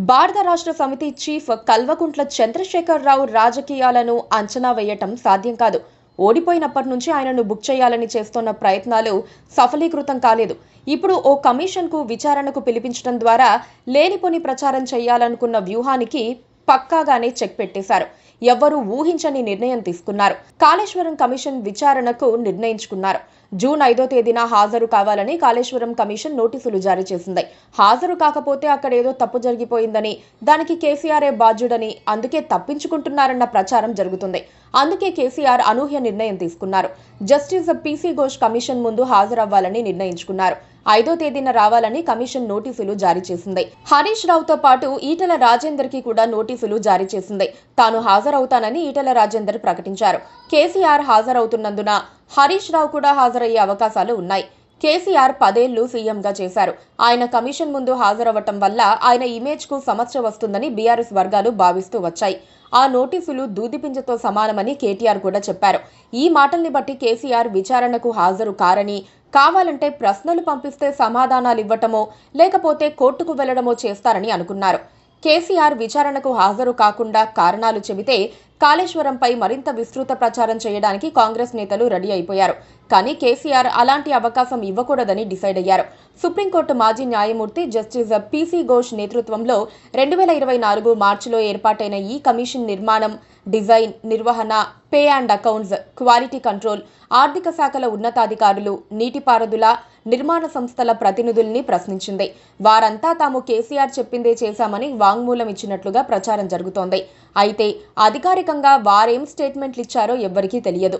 భారత రాష్ట్ర సమితి చీఫ్ కల్వకుంట్ల చంద్రశేఖరరావు రాజకీయాలను అంచనా వేయటం సాధ్యం కాదు. ఓడిపోయినప్పటి నుంచి ఆయనను బుక్ చేయాలని చేస్తున్న ప్రయత్నాలు సఫలీకృతం కాలేదు. ఇప్పుడు ఓ కమిషన్కు విచారణకు పిలిపించడం ద్వారా లేనిపోని ప్రచారం చేయాలనుకున్న వ్యూహానికి పక్కాగానే చెక్ పెట్టేశారు. ఎవ్వరూ ఊహించని నిర్ణయం తీసుకున్నారు. కాళేశ్వరం కమిషన్ విచారణకు నిర్ణయించుకున్నారు. జూన్ 5వ తేదీన హాజరు కావాలని కాళేశ్వరం కమిషన్ నోటీసులు జారీ చేసింది. హాజరు కాకపోతే అక్కడేదో తప్పు జరిగిపోయిందని, దానికి కేసీఆరే బాధ్యుడని, అందుకే తప్పించుకుంటున్నారన్న ప్రచారం జరుగుతుంది. అందుకే కేసీఆర్ అనూహ్య నిర్ణయం తీసుకున్నారు. జస్టిస్ పీసీ ఘోష్ కమిషన్ ముందు హాజరవ్వాలని నిర్ణయించుకున్నారు. 5వ తేదీన రావాలని కమిషన్ నోటీసులు జారీ చేసింది. హరీష్ రావుతో పాటు ఈటెల రాజేందర్ కి కూడా నోటీసులు జారీ చేసింది. తాను హాజరవుతానని ఈటెల రాజేందర్ ప్రకటించారు. కేసీఆర్ హాజరవుతున్నందున హరీష్ రావు కూడా హాజరయ్యే అవకాశాలు ఉన్నాయి. కేసీఆర్ 10 ఏళ్లు సీఎంగా చేశారు. ఆయన కమిషన్ ముందు హాజరవ్వటం వల్ల ఆయన ఇమేజ్ కు సమస్య వస్తుందని బీఆర్ఎస్ వర్గాలు భావిస్తూ వచ్చాయి. ఆ నోటీసులు దూదిపింజతో సమానమని కేటీఆర్ కూడా చెప్పారు. ఈ మాటల్ని బట్టి కేసీఆర్ విచారణకు హాజరు కారని, కావాలంటే ప్రశ్నలు పంపిస్తే సమాధానాలు ఇవ్వటమో లేకపోతే కోర్టుకు వెళ్లడమో చేస్తారని అనుకున్నారు. కేసీఆర్ విచారణకు హాజరు కాకుండా కారణాలు చెబితే కాళేశ్వరంపై మరింత విస్తృత ప్రచారం చేయడానికి కాంగ్రెస్ నేతలు రెడీ అయిపోయారు. కానీ కేసీఆర్ అలాంటి అవకాశం ఇవ్వకూడదని డిసైడ్ అయ్యారు. సుప్రీంకోర్టు మాజీ న్యాయమూర్తి జస్టిస్ పీసీ ఘోష్ నేతృత్వంలో 2024 మార్చిలో ఏర్పాటైన ఈ కమిషన్ నిర్మాణం, డిజైన్, నిర్వహణ, pay and accounts, quality control, ఆర్థిక శాఖల ఉన్నతాధికారులు, నీటిపారుదల, నిర్మాణ సంస్థల ప్రతినిధుల్ని ప్రశ్నించింది. వారంతా తాము కేసీఆర్ చెప్పిందే చేశామని వాంగ్మూలం ఇచ్చినట్లుగా ప్రచారం జరుగుతోంది. అయితే అధికారికంగా వారేం స్టేట్మెంట్లు ఇచ్చారో ఎవ్వరికీ తెలియదు.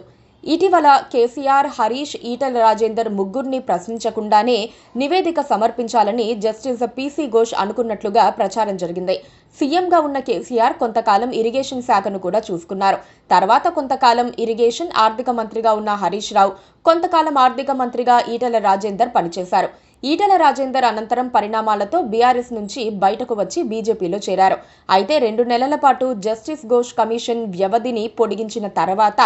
ఇటీవల కేసీఆర్, హరీష్, ఈటెల రాజేందర్ ముగ్గురిని ప్రశ్నించకుండానే నివేదిక సమర్పించాలని జస్టిస్ పీసీ ఘోష్ అనుకున్నట్లుగా ప్రచారం జరిగింది. సీఎంగా ఉన్న కేసీఆర్ కొంతకాలం ఇరిగేషన్ శాఖను కూడా చూసుకున్నారు. తర్వాత కొంతకాలం ఇరిగేషన్, ఆర్థిక మంత్రిగా ఉన్న హరీష్ రావు, కొంతకాలం ఆర్థిక మంత్రిగా ఈటెల రాజేందర్ పనిచేశారు. ఈటెల రాజేందర్ అనంతరం పరిణామాలతో బీఆర్ఎస్ నుంచి బయటకు వచ్చి బీజేపీలో చేరారు. అయితే 2 నెలల పాటు జస్టిస్ ఘోష్ కమిషన్ వ్యవధిని పొడిగించిన తర్వాత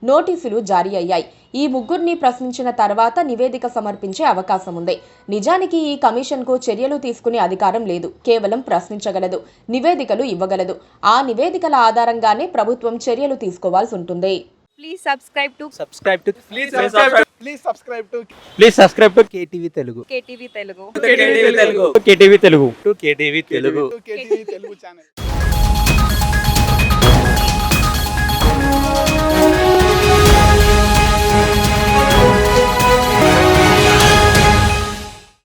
నోటీసులు జారీ అయ్యాయి. ఈ ముగ్గురిని ప్రశ్నించిన తర్వాత నివేదిక సమర్పించే అవకాశం ఉంది. నిజానికి ఈ కమిషన్కు చర్యలు తీసుకునే అధికారం లేదు. కేవలం ప్రశ్నించగలదు, నివేదికలు ఇవ్వగలదు. ఆ నివేదికల ఆధారంగానే ప్రభుత్వం చర్యలు తీసుకోవాల్సి ఉంటుంది. Please subscribe to KTV Telugu. KTV Telugu. KTV Telugu channel.